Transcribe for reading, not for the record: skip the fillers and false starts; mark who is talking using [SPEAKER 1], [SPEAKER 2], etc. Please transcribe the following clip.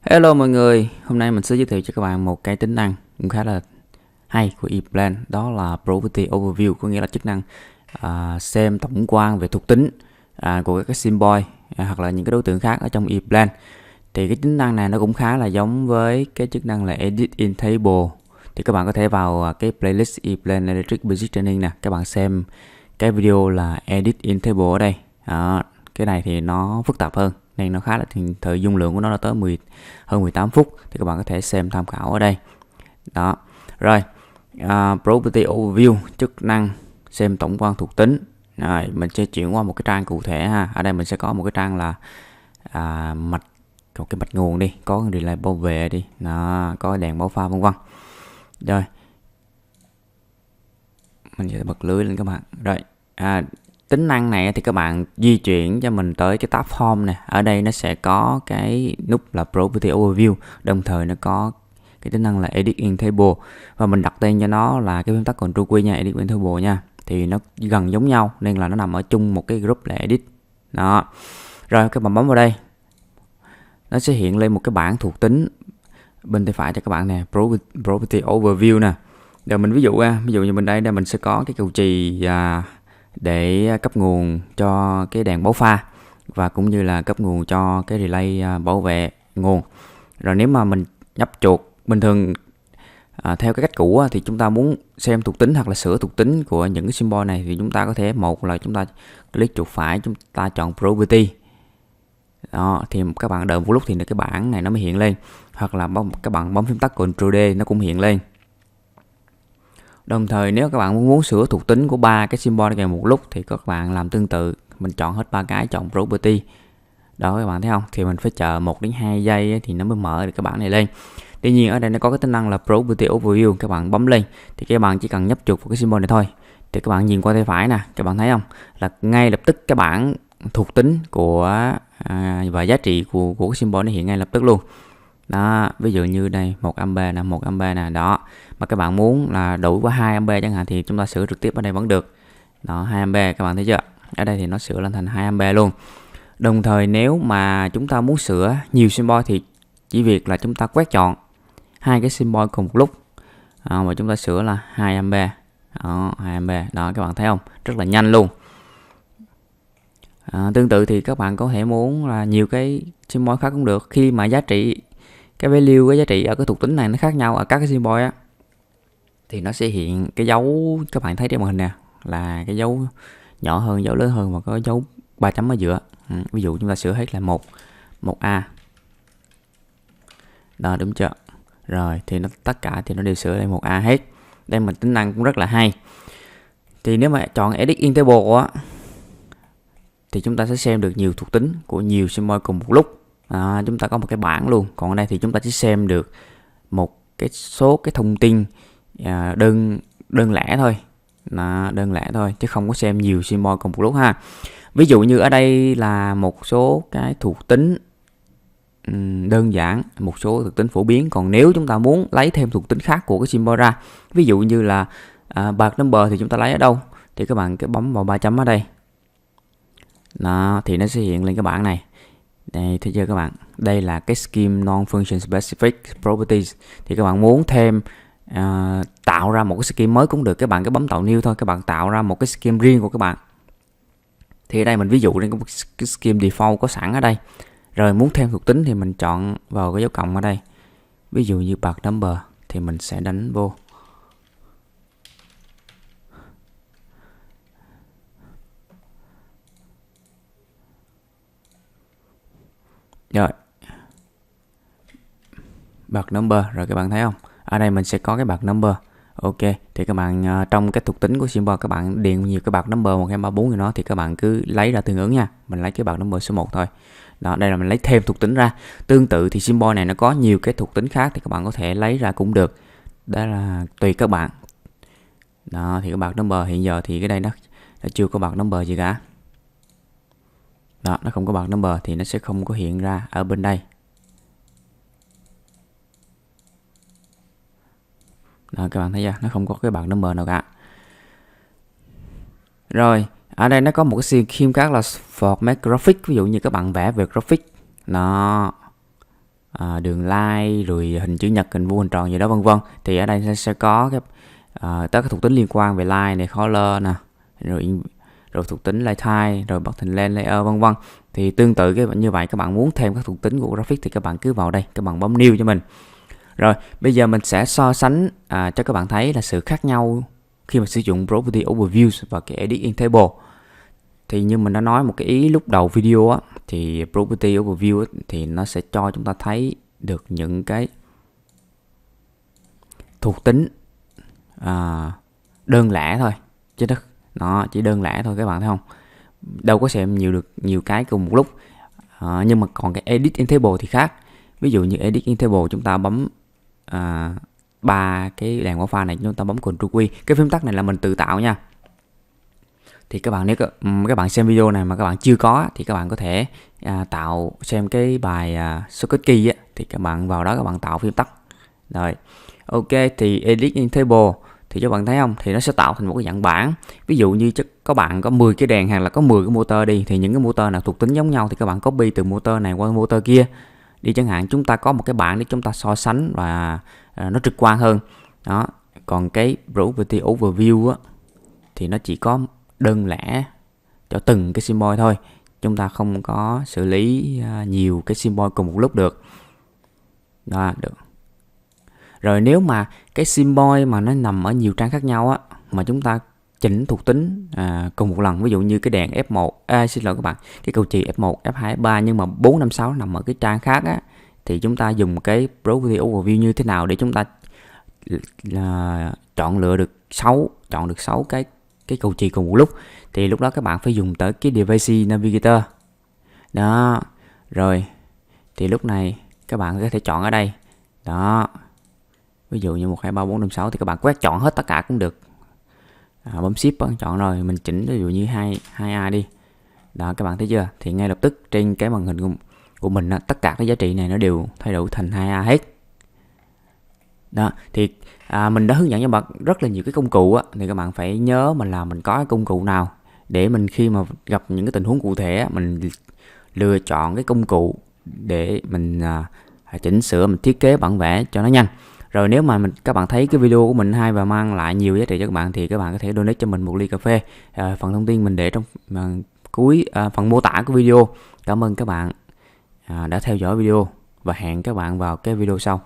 [SPEAKER 1] Hello mọi người, hôm nay mình sẽ giới thiệu cho các bạn một cái tính năng cũng khá là hay của ePlan, đó là Property Overview, có nghĩa là chức năng xem tổng quan về thuộc tính của các symbol hoặc là những cái đối tượng khác ở trong ePlan. Thì cái tính năng này nó cũng khá là giống với cái chức năng là Edit in Table. Thì các bạn có thể vào cái playlist ePlan Electric Positioning nè, các bạn xem cái video là Edit in Table ở đây. Cái này thì nó phức tạp hơn nên nó khá là thời dung lượng của nó tới hơn 18 phút, thì các bạn có thể xem tham khảo ở đây. Đó. Rồi, Property Overview, chức năng xem tổng quan thuộc tính. Rồi, mình sẽ chuyển qua một cái trang cụ thể ha. Ở đây mình sẽ có một cái trang là một cái mạch nguồn đi, có cái relay bảo vệ đi, đó, có đèn báo pha vân vân. Rồi, mình sẽ bật lưới lên các bạn. Rồi, tính năng này thì các bạn di chuyển cho mình tới cái tab Form này. Ở đây nó sẽ có cái nút là Property Overview, đồng thời nó có cái tính năng là Edit in Table, và mình đặt tên cho nó là cái phím tắt Ctrl Q nha, Edit in Table nha. Thì nó gần giống nhau nên là nó nằm ở chung một cái group là Edit. Đó. Rồi các bạn bấm vào đây, nó sẽ hiện lên một cái bảng thuộc tính bên tay phải cho các bạn nè, Property Overview nè. Rồi mình ví dụ như bên đây mình sẽ có cái cầu chì để cấp nguồn cho cái đèn báo pha, và cũng như là cấp nguồn cho cái relay bảo vệ nguồn. Rồi nếu mà mình nhấp chuột bình thường theo cái cách cũ thì chúng ta muốn xem thuộc tính hoặc là sửa thuộc tính của những cái symbol này thì chúng ta có thể, một là chúng ta click chuột phải, chúng ta chọn Property. Đó, thì các bạn đợi một lúc thì cái bảng này nó mới hiện lên, hoặc là các bạn bấm phím tắt Ctrl D nó cũng hiện lên. Đồng thời nếu các bạn muốn sửa thuộc tính của ba cái symbol này một lúc thì các bạn làm tương tự, mình chọn hết ba cái, chọn Property. Đó các bạn thấy không? Thì mình phải chờ 1 đến 2 giây thì nó mới mở được cái bảng này lên. Tuy nhiên ở đây nó có cái tính năng là Property Overview, các bạn bấm lên thì các bạn chỉ cần nhấp chuột vào cái symbol này thôi. Thì các bạn nhìn qua tay phải nè, các bạn thấy không? Là ngay lập tức cái bảng thuộc tính của và giá trị của cái symbol nó hiện ngay lập tức luôn. Đó, ví dụ như đây 1A nè, 1A nè, đó. Mà các bạn muốn là đổi qua 2A chẳng hạn thì chúng ta sửa trực tiếp ở đây vẫn được. Đó, 2A các bạn thấy chưa? Ở đây thì nó sửa lên thành 2A luôn. Đồng thời nếu mà chúng ta muốn sửa nhiều symbol thì chỉ việc là chúng ta quét chọn hai cái symbol cùng một lúc mà chúng ta sửa là 2A. Đó, 2A. Đó các bạn thấy không? Rất là nhanh luôn. Tương tự thì các bạn có thể muốn là nhiều cái symbol khác cũng được. Khi mà giá trị, cái value, cái giá trị ở cái thuộc tính này nó khác nhau ở các cái symbol thì nó sẽ hiện cái dấu, các bạn thấy trên màn hình nè, là cái dấu nhỏ hơn, dấu lớn hơn và có dấu 3 chấm ở giữa. Ví dụ chúng ta sửa hết là 1A. Đó, đúng chưa? Rồi thì tất cả thì nó đều sửa lên 1A hết. Đây mà tính năng cũng rất là hay. Thì nếu mà chọn Edit in Table thì chúng ta sẽ xem được nhiều thuộc tính của nhiều symbol cùng một lúc. Chúng ta có một cái bảng luôn. Còn ở đây thì chúng ta chỉ xem được một cái số cái thông tin đơn lẻ thôi, đơn lẻ thôi, chứ không có xem nhiều symbol cùng một lúc ha. Ví dụ như ở đây là một số cái thuộc tính đơn giản, một số thuộc tính phổ biến. Còn nếu chúng ta muốn lấy thêm thuộc tính khác của cái symbol ra, ví dụ như là bạc number thì chúng ta lấy ở đâu, thì các bạn cứ bấm vào 3 chấm ở đây. Đó, thì nó sẽ hiện lên cái bảng này. Đây, thấy chưa các bạn? Đây là cái scheme non-function specific properties. Thì các bạn muốn thêm tạo ra một cái scheme mới cũng được, các bạn cứ bấm tạo new thôi, các bạn tạo ra một cái scheme riêng của các bạn. Thì ở đây mình ví dụ đến cái scheme default có sẵn ở đây. Rồi muốn thêm thuộc tính thì mình chọn vào cái dấu cộng ở đây. Ví dụ như bạc number thì mình sẽ đánh vô. Rồi, bạc number, rồi các bạn thấy không? Ở đây mình sẽ có cái bạc number. Ok, thì các bạn trong cái thuộc tính của symbol các bạn điền nhiều cái bạc number 1, 2, 3, 4 của nó thì các bạn cứ lấy ra tương ứng nha. Mình lấy cái bạc number số 1 thôi. Đó, đây là mình lấy thêm thuộc tính ra. Tương tự thì symbol này nó có nhiều cái thuộc tính khác thì các bạn có thể lấy ra cũng được. Đó là tùy các bạn. Đó, thì cái bạc number hiện giờ thì cái đây nó chưa có bạc number gì cả. Đó, nó không có bạc number thì nó sẽ không có hiện ra ở bên đây. Đó, các bạn thấy chưa? Nó không có cái bảng number nào cả. Rồi, ở đây nó có một cái scheme khác là Format Graphic. Ví dụ như các bạn vẽ về graphic. Đó. đường line, rồi hình chữ nhật, hình vuông, hình tròn gì đó vân vân. Thì ở đây sẽ có cái tất cả thuộc tính liên quan về line này, color nè, rồi thuộc tính light type, rồi button length, layer vân vân. Thì tương tự như vậy, các bạn muốn thêm các thuộc tính của graphic thì các bạn cứ vào đây, các bạn bấm new cho mình. Rồi bây giờ mình sẽ so sánh cho các bạn thấy là sự khác nhau khi mà sử dụng Property Overview và cái Edit in Table. Thì như mình đã nói một cái ý lúc đầu video á, thì Property Overview thì nó sẽ cho chúng ta thấy được những cái thuộc tính đơn lẻ thôi, chứ nó chỉ đơn lẻ thôi các bạn thấy không, đâu có xem nhiều cái cùng một lúc. Nhưng mà còn cái Edit in Table thì khác. Ví dụ như Edit in Table, chúng ta bấm 3 cái đèn màu pha này, chúng ta bấm Ctrl Q. Cái phím tắt này là mình tự tạo nha. Thì các bạn, nếu các bạn xem video này mà các bạn chưa có thì các bạn có thể xem cái bài shortcut key á, thì các bạn vào đó các bạn tạo phím tắt. Rồi ok, thì Edit in Table thì các bạn thấy không, thì nó sẽ tạo thành một cái dạng bảng. Ví dụ như có bạn có 10 cái đèn hoặc là có 10 cái motor đi, thì những cái motor nào thuộc tính giống nhau thì các bạn copy từ motor này qua motor kia đi chẳng hạn. Chúng ta có một cái bảng để chúng ta so sánh và nó trực quan hơn đó. Còn cái Property Overview á, thì nó chỉ có đơn lẻ cho từng cái symbol thôi, chúng ta không có xử lý nhiều cái symbol cùng một lúc được. Đó, được. Rồi nếu mà cái symbol mà nó nằm ở nhiều trang khác nhau á, mà chúng ta chỉnh thuộc tính cùng một lần, ví dụ như cái đèn F1, xin lỗi các bạn, cái cầu chì F1, F2, F3 nhưng mà 4, 5, 6 nằm ở cái trang khác á, thì chúng ta dùng cái Property Overview như thế nào để chúng ta chọn được 6 cái cầu chì cùng một lúc. Thì lúc đó các bạn phải dùng tới cái Device Navigator đó. Rồi thì lúc này các bạn có thể chọn ở đây đó, ví dụ như 1, 2, 3, 4, 5, 6 thì các bạn quét chọn hết tất cả cũng được. Bấm Shift chọn rồi mình chỉnh ví dụ như 2A đi đó, các bạn thấy chưa, thì ngay lập tức trên cái màn hình của mình tất cả các giá trị này nó đều thay đổi thành 2A hết đó. Thì mình đã hướng dẫn cho bạn rất là nhiều cái công cụ á, thì các bạn phải nhớ mình có cái công cụ nào để mình khi mà gặp những cái tình huống cụ thể á, mình lựa chọn cái công cụ để mình chỉnh sửa, mình thiết kế bản vẽ cho nó nhanh. Rồi nếu mà các bạn thấy cái video của mình hay và mang lại nhiều giá trị cho các bạn thì các bạn có thể donate cho mình một ly cà phê. Phần thông tin mình để trong phần mô tả của video. Cảm ơn các bạn đã theo dõi video và hẹn các bạn vào cái video sau.